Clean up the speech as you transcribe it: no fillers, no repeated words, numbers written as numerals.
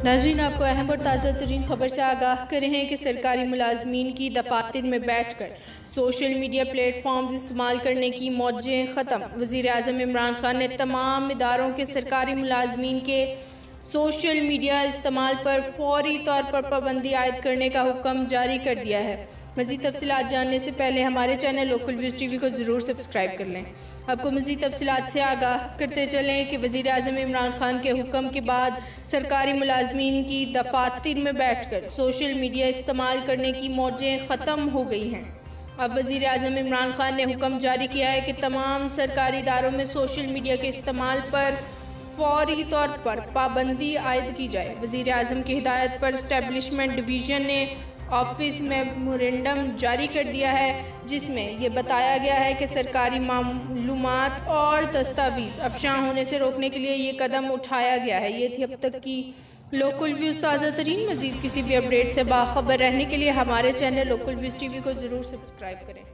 नाज़रीन, आपको अहम और ताज़ा तरीन खबर से आगाह कर रहे हैं कि सरकारी मुलाजमीन की दफातर में बैठ कर सोशल मीडिया प्लेटफॉर्म इस्तेमाल करने की मौजें ख़त्म। वज़ीर आज़म इमरान खान ने तमाम इदारों के सरकारी मुलाजमीन के सोशल मीडिया इस्तेमाल पर फौरी तौर पर पाबंदी आयद करने का हुक्म जारी कर दिया है। मज़ीद तफसीलात जानने से पहले हमारे चैनल लोकल व्यूज़ टीवी को ज़रूर सब्सक्राइब कर लें। आपको मज़ीद तफसीलात से आगाह करते चलें कि वज़ीर आज़म इमरान खान के हुक्म के बाद सरकारी मुलाजमीन की दफातर में बैठ कर सोशल मीडिया इस्तेमाल करने की मौजें ख़त्म हो गई हैं। अब वज़ीर आज़म इमरान खान ने हुक्म जारी किया है कि तमाम सरकारी इदारों में सोशल मीडिया के इस्तेमाल पर फौरी तौर पर पाबंदी आयद की जाए। वज़ीर आज़म की हिदायत पर एस्टेब्लिशमेंट डिवीज़न ने ऑफिस मेमोरेंडम जारी कर दिया है, जिसमें यह बताया गया है कि सरकारी मालूमात और दस्तावेज़ अफशा होने से रोकने के लिए ये कदम उठाया गया है। ये थी अब तक की लोकल व्यूज़ ताज़ा तरीन। मज़ीद किसी भी अपडेट से बाखबर रहने के लिए हमारे चैनल लोकल व्यूज़ टीवी को ज़रूर सब्सक्राइब करें।